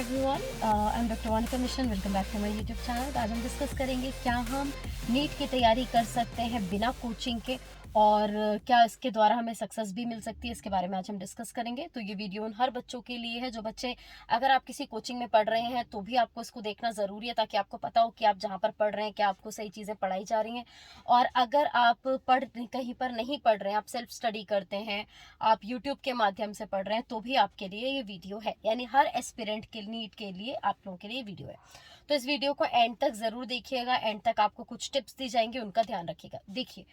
Everyone, I am doctor Vanika मिशन। Welcome back to my YouTube channel. आज हम discuss करेंगे क्या हम नीट की तैयारी कर सकते हैं बिना कोचिंग के, और क्या इसके द्वारा हमें सक्सेस भी मिल सकती है, इसके बारे में आज हम डिस्कस करेंगे। तो ये वीडियो उन हर बच्चों के लिए है जो बच्चे, अगर आप किसी कोचिंग में पढ़ रहे हैं तो भी आपको इसको देखना ज़रूरी है, ताकि आपको पता हो कि आप जहाँ पर पढ़ रहे हैं क्या आपको सही चीज़ें पढ़ाई जा रही हैं। और अगर आप कहीं पर नहीं पढ़ रहे हैं, आप सेल्फ स्टडी करते हैं, आप यूट्यूब के माध्यम से पढ़ रहे हैं, तो भी आपके लिए ये वीडियो है। यानी हर एस्पिरेंट के नीट के लिए आप लोगों के लिए वीडियो है। तो इस वीडियो को एंड तक ज़रूर देखिएगा। एंड तक आपको कुछ टिप्स दी जाएंगी, उनका ध्यान रखिएगा। देखिए,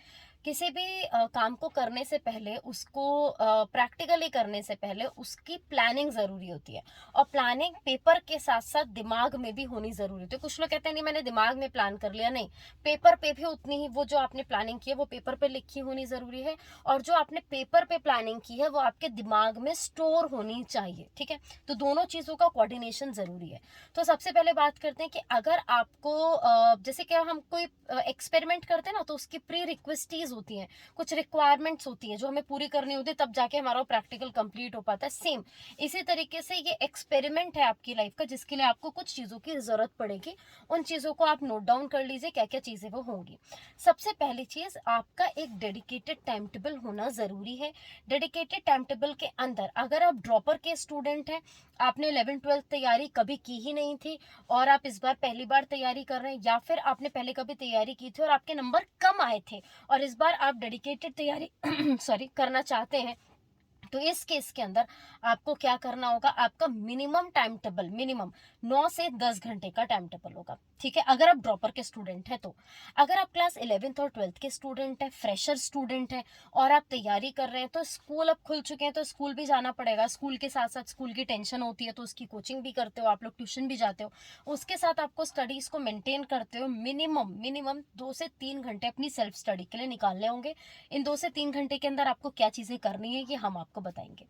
किसी भी काम को करने से पहले, उसको प्रैक्टिकली करने से पहले उसकी प्लानिंग ज़रूरी होती है। और प्लानिंग पेपर के साथ साथ दिमाग में भी होनी ज़रूरी होती है। कुछ लोग कहते हैं नहीं, मैंने दिमाग में प्लान कर लिया। नहीं, पेपर पे भी उतनी ही वो जो आपने प्लानिंग की है वो पेपर पे लिखी होनी ज़रूरी है, और जो आपने पेपर पे प्लानिंग की है वो आपके दिमाग में स्टोर होनी चाहिए। ठीक है, तो दोनों चीज़ों का कोऑर्डिनेशन ज़रूरी है। तो सबसे पहले बात करते हैं कि अगर आपको जैसे कि हम कोई एक्सपेरिमेंट करते हैं ना, तो उसकी प्री रिक्वेस्टीज होती हैं, कुछ रिक्वायरमेंट्स होती हैं जो हमें पूरी करनी होती है, तब जाके हमारा प्रैक्टिकल कंप्लीट हो पाता है। सेम इसी तरीके से ये एक्सपेरिमेंट है आपकी लाइफ का, जिसके लिए आपको कुछ चीज़ों की ज़रूरत पड़ेगी। उन चीज़ों को आप नोट डाउन कर लीजिए, क्या क्या चीज़ें वो होंगी। सबसे पहली चीज़, आपका एक डेडिकेटेड टाइम टेबल होना ज़रूरी है। डेडिकेटेड टाइम टेबल के अंदर, अगर आप ड्रॉपर के स्टूडेंट हैं, आपने 11वीं 12वीं तैयारी कभी की ही नहीं थी और आप इस बार पहली बार तैयारी कर रहे हैं, या फिर आपने पहले कभी तैयारी की थी और आपके नंबर कम आए थे और इस बार आप डेडिकेटेड तैयारी सॉरी करना चाहते हैं, तो इस केस के अंदर आपको क्या करना होगा, आपका मिनिमम टाइम टेबल, मिनिमम 9 से 10 घंटे का टाइम टेबल होगा। ठीक है, अगर आप ड्रॉपर के स्टूडेंट हैं तो। अगर आप क्लास 11th और 12th के स्टूडेंट हैं, फ्रेशर स्टूडेंट हैं और आप तैयारी कर रहे हैं, तो स्कूल अब खुल चुके हैं तो स्कूल भी जाना पड़ेगा। स्कूल के साथ साथ स्कूल की टेंशन होती है तो उसकी कोचिंग भी करते हो, आप लोग ट्यूशन भी जाते हो, उसके साथ आपको स्टडीज को मेंटेन करते हो। मिनिमम मिनिमम 2 से 3 घंटे अपनी सेल्फ स्टडी के लिए निकालने होंगे। इन 2 से 3 घंटे के अंदर आपको क्या चीज़ें करनी है ये हम आपको बताएंगे।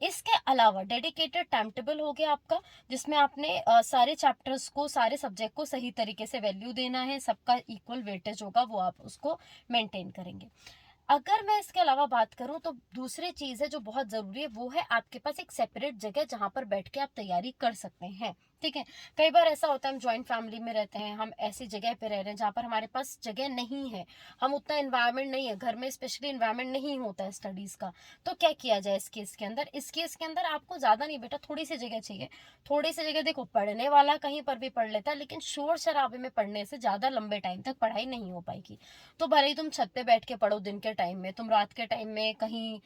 इसके अलावा डेडिकेटेड टाइम टेबल हो गया आपका, जिसमें आपने सारे चैप्टर्स को, सारे सब्जेक्ट को सही तरीके से वैल्यू देना है, सबका इक्वल वेटेज होगा, वो आप उसको मेंटेन करेंगे। अगर मैं इसके अलावा बात करूं तो दूसरी चीज़ है जो बहुत ज़रूरी है, वो है आपके पास एक सेपरेट जगह जहां पर बैठ के आप तैयारी कर सकते हैं। ठीक है, कई बार ऐसा होता है हम जॉइंट फैमिली में रहते हैं, हम ऐसी जगह पे रह रहे हैं जहाँ पर हमारे पास जगह नहीं है, हम उतना इन्वायरमेंट नहीं है, घर में स्पेशली इन्वायरमेंट नहीं होता है स्टडीज़ का। तो क्या किया जाए इस केस के अंदर? इस केस के अंदर आपको ज़्यादा नहीं बेटा, थोड़ी सी जगह चाहिए। थोड़ी सी जगह, देखो पढ़ने वाला कहीं पर भी पढ़ लेता है, लेकिन शोर शराबे में पढ़ने से ज़्यादा लंबे टाइम तक पढ़ाई नहीं हो पाएगी। तो भले ही तुम छत पे बैठ के पढ़ो दिन के टाइम में, तुम रात के टाइम में कहीं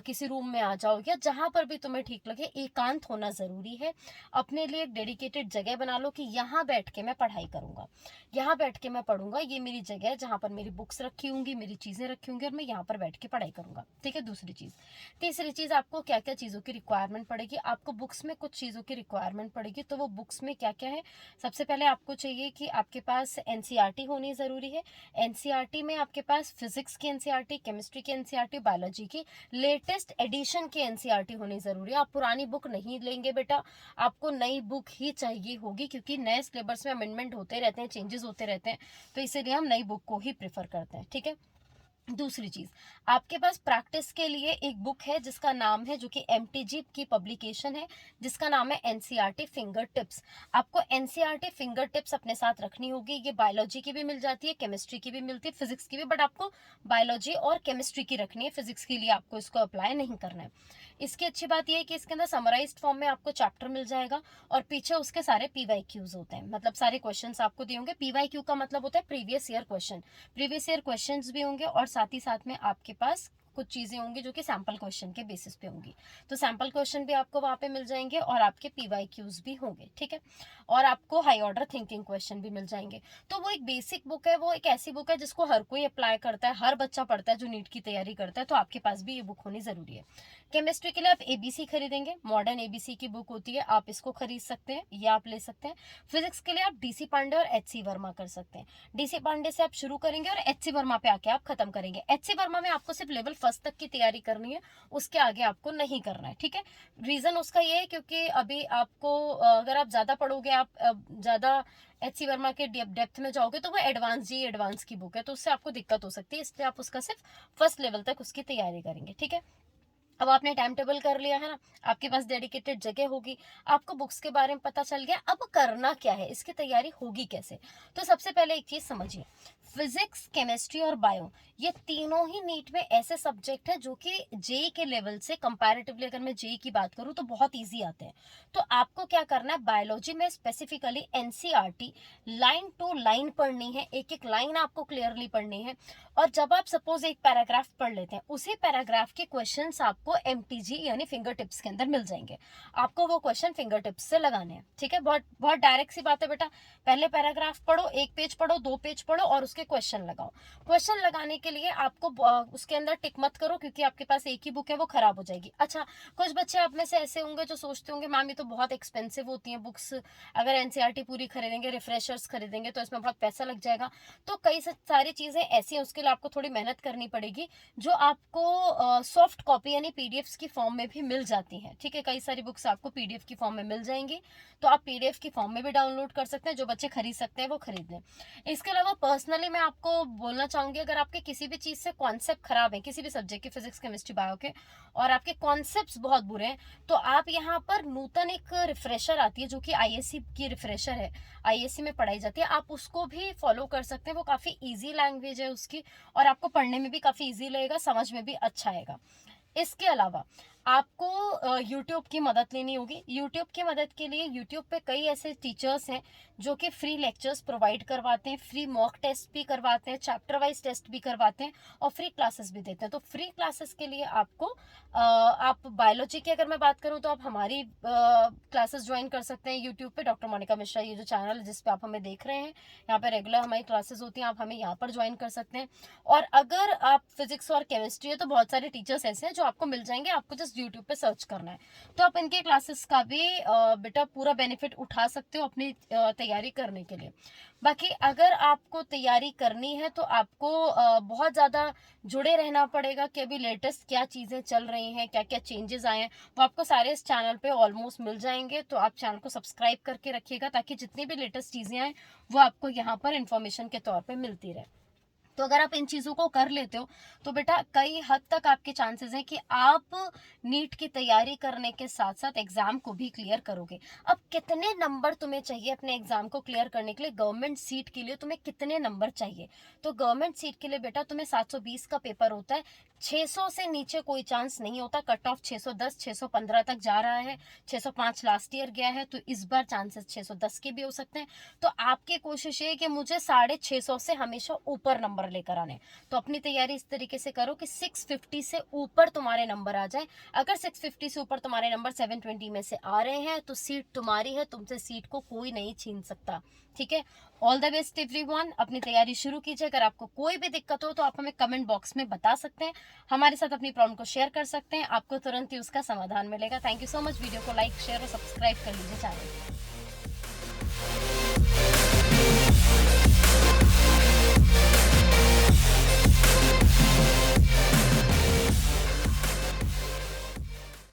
किसी रूम में आ जाओ, या जहां पर भी तुम्हें ठीक लगे, एकांत होना ज़रूरी है। अपने लिए एक डेडिकेटेड जगह बना लो कि यहाँ बैठ के मैं पढ़ाई करूँगा, यहाँ बैठ के मैं पढ़ूंगा, ये मेरी जगह है जहाँ पर मेरी बुक्स रखी होंगी, मेरी चीज़ें रखी होंगी, और मैं यहाँ पर बैठ के पढ़ाई करूँगा। ठीक है, दूसरी चीज़। तीसरी चीज़, आपको क्या क्या चीज़ों की रिक्वायरमेंट पड़ेगी, आपको बुक्स में कुछ चीज़ों की रिक्वायरमेंट पड़ेगी। तो वो बुक्स में क्या क्या है? सबसे पहले आपको चाहिए कि आपके पास एनसीईआरटी होनी ज़रूरी है। एनसीईआरटी में आपके पास फिजिक्स की एनसीईआरटी, केमिस्ट्री की एनसीईआरटी, बायोलॉजी की लेटेस्ट एडिशन की एनसीईआरटी होनी ज़रूरी है। आप पुरानी बुक नहीं लेंगे बेटा, आपको नई बुक ही चाहिए होगी, क्योंकि नए सिलेबस में अमेंडमेंट होते रहते हैं, चेंजेस होते रहते हैं, तो इसीलिए हम नई बुक को ही प्रेफर करते हैं। ठीक है, दूसरी चीज, आपके पास प्रैक्टिस के लिए एक बुक है जिसका नाम है, जो कि एमटीजी की पब्लिकेशन है, जिसका नाम है एनसीईआरटी फिंगर टिप्स। आपको एनसीईआरटी फिंगर टिप्स अपने साथ रखनी होगी। ये बायोलॉजी की भी मिल जाती है, केमिस्ट्री की भी मिलती है, फिजिक्स की भी, बट आपको बायोलॉजी और केमिस्ट्री की रखनी है, फिजिक्स के लिए आपको इसको अप्लाई नहीं करना है। इसकी अच्छी बात यह है कि इसके अंदर समराइज्ड फॉर्म में आपको चैप्टर मिल जाएगा, और पीछे उसके सारे पीवाईक्यूज होते हैं, मतलब सारे क्वेश्चंस आपको दिए होंगे। पीवाईक्यू का मतलब होता है previous year question, previous year questions भी होंगे, और साथ ही साथ में आपके पास कुछ चीजें होंगी जो कि सैंपल क्वेश्चन के बेसिस पे होंगी। तो सैंपल क्वेश्चन भी आपको वहां पे मिल जाएंगे, और आपके पीवाईक्यूज भी होंगे। ठीक है, और आपको हाई ऑर्डर थिंकिंग क्वेश्चन भी मिल जाएंगे। तो वो एक बेसिक बुक है, वो एक ऐसी बुक है जिसको हर कोई अप्लाई करता है, हर बच्चा पढ़ता है जो नीट की तैयारी करता है, तो आपके पास भी ये बुक होनी जरूरी है। केमिस्ट्री के लिए आप एबीसी खरीदेंगे, मॉडर्न एबीसी की बुक होती है, आप इसको खरीद सकते हैं, ये आप ले सकते हैं। फिजिक्स के लिए आप डीसी पांडे और एचसी वर्मा कर सकते हैं। डीसी पांडे से आप शुरू करेंगे और एचसी वर्मा पे आके आप खत्म करेंगे। एचसी वर्मा में आपको सिर्फ लेवल फर्स्ट तक की तैयारी करनी है, उसके आगे आपको नहीं करना है। ठीक है, रीजन उसका ये है क्योंकि अभी आपको अगर आप ज्यादा पढ़ोगे, आप ज्यादा एचसी वर्मा के डेप्थ में जाओगे, तो वो एडवांस की बुक है, तो उससे आपको दिक्कत हो सकती है, इसलिए आप उसका सिर्फ फर्स्ट लेवल तक उसकी तैयारी करेंगे। ठीक है, अब आपने टाइम टेबल कर लिया है ना, आपके पास डेडिकेटेड जगह होगी, आपको बुक्स के बारे में पता चल गया, अब करना क्या है, इसकी तैयारी होगी कैसे। तो सबसे पहले एक चीज समझिए, फिजिक्स, केमिस्ट्री और बायो, ये तीनों ही नीट में ऐसे सब्जेक्ट है जो कि जेई के लेवल से कंपैरेटिवली अगर मैं जेई की बात करूँ तो बहुत इजी आते हैं। तो आपको क्या करना है, बायोलॉजी में specifically NCERT line to line पढ़नी है, एक एक लाइन आपको क्लियरली पढ़नी है। और जब आप सपोज एक पैराग्राफ पढ़ लेते हैं, उसी पैराग्राफ के क्वेश्चंस आपको एमटीजी यानी फिंगर टिप्स के अंदर मिल जाएंगे, आपको वो क्वेश्चन फिंगर टिप्स से लगाने हैं। ठीक है, बहुत बहुत डायरेक्ट सी बात है बेटा, पहले पैराग्राफ पढ़ो, एक पेज पढ़ो, 2 पेज पढ़ो और उसके क्वेश्चन लगाओ। क्वेश्चन लगाने के लिए आपको उसके अंदर टिक मत करो, क्योंकि आपके पास एक ही बुक है, वो खराब हो जाएगी। अच्छा, कुछ बच्चे आप में से ऐसे होंगे जो सोचते होंगे मैम ये तो बहुत एक्सपेंसिव होती हैं बुक्स, अगर एनसीईआरटी पूरी खरीदेंगे, रिफ्रेशर्स खरीदेंगे तो इसमें बहुत पैसा लग जाएगा। तो कई सारी चीजें ऐसी हैं, उसके लिए आपको थोड़ी मेहनत करनी पड़ेगी, जो आपको सॉफ्ट कॉपी यानी पीडीएफ की फॉर्म में भी मिल जाती हैं। ठीक है, कई सारी बुक्स आपको पीडीएफ की फॉर्म में मिल जाएंगी, तो आप पीडीएफ की फॉर्म में भी डाउनलोड कर सकते हैं, जो बच्चे खरीद सकते हैं वो खरीद लें। इसके अलावा पर्सनली मैं आपको बोलना चाहूंगी, अगर आपके किसी भी चीज से कॉन्सेप्ट खराब है, किसी भी सब्जेक्ट के, फिजिक्स, केमिस्ट्री, बायो के, और आपके कॉन्सेप्ट बहुत बुरे हैं, तो आप यहाँ पर नूतन एक रिफ्रेशर आती है जो कि आईएससी की रिफ्रेशर है, आईएससी में पढ़ाई जाती है, आप उसको भी फॉलो कर सकते हैं। वो काफी इजी लैंग्वेज है उसकी, और आपको पढ़ने में भी काफी इजी लगेगा, समझ में भी अच्छा आएगा। इसके अलावा आपको YouTube की मदद लेनी होगी। YouTube की मदद के लिए YouTube पे कई ऐसे टीचर्स हैं जो कि फ्री लेक्चर्स प्रोवाइड करवाते हैं, फ्री मॉक टेस्ट भी करवाते हैं, चैप्टर वाइज टेस्ट भी करवाते हैं और फ्री क्लासेस भी देते हैं। तो फ्री क्लासेस के लिए आपको आप बायोलॉजी की अगर मैं बात करूं तो आप हमारी क्लासेस ज्वाइन कर सकते हैं YouTube पे, डॉक्टर मोनिका मिश्रा ये जो चैनल है जिस पे आप हमें देख रहे हैं, यहाँ पे रेगुलर हमारी क्लासेस होती हैं, आप हमें यहाँ पर ज्वाइन कर सकते हैं। और अगर आप फिजिक्स और केमिस्ट्री है तो बहुत सारे टीचर्स ऐसे हैं जो आपको मिल जाएंगे, आपको जस्ट यूट्यूब पे सर्च करना है, तो आप इनके क्लासेस का भी बेटा पूरा बेनिफिट उठा सकते हो अपनी तैयारी करने के लिए। बाकी अगर आपको तैयारी करनी है तो आपको बहुत ज़्यादा जुड़े रहना पड़ेगा कि अभी लेटेस्ट क्या चीज़ें चल रही हैं, क्या क्या चेंजेस आए हैं, वो आपको सारे इस चैनल पे ऑलमोस्ट मिल जाएंगे। तो आप चैनल को सब्सक्राइब करके रखिएगा ताकि जितनी भी लेटेस्ट चीज़ें आए वो आपको यहाँ पर इन्फॉर्मेशन के तौर पर मिलती रहे। तो अगर आप इन चीज़ों को कर लेते हो तो बेटा कई हद तक आपके चांसेस हैं कि आप नीट की तैयारी करने के साथ साथ एग्जाम को भी क्लियर करोगे। अब कितने नंबर तुम्हें चाहिए अपने एग्जाम को क्लियर करने के लिए, गवर्नमेंट सीट के लिए तुम्हें कितने नंबर चाहिए? तो गवर्नमेंट सीट के लिए बेटा तुम्हें 720 का पेपर होता है, 600 से नीचे कोई चांस नहीं होता। कट ऑफ 610 615 तक जा रहा है, 605 लास्ट ईयर गया है, तो इस बार चांसेस 610 के भी हो सकते हैं। तो आपकी कोशिश ये कि मुझे 650 से हमेशा ऊपर नंबर लेकर आने। तो अपनी तैयारी इस तरीके से करो कि 650 से ऊपर तुम्हारे नंबर आ जाए। अगर 650 से ऊपर तुम्हारे नंबर 720 में से आ रहे हैं तो सीट तुम्हारी है, तुमसे सीट को कोई नहीं छीन सकता। ठीक है, ऑल द बेस्ट एवरीवन, अपनी तैयारी शुरू कीजिए। अगर आपको कोई भी दिक्कत हो तो आप हमें कमेंट बॉक्स में बता सकते हैं, हमारे साथ अपनी प्रॉब्लम को शेयर कर सकते हैं, आपको तुरंत ही उसका समाधान मिलेगा। Thank you so much. Video को लाइक, शेयर और सब्सक्राइब कर लीजिए चैनल।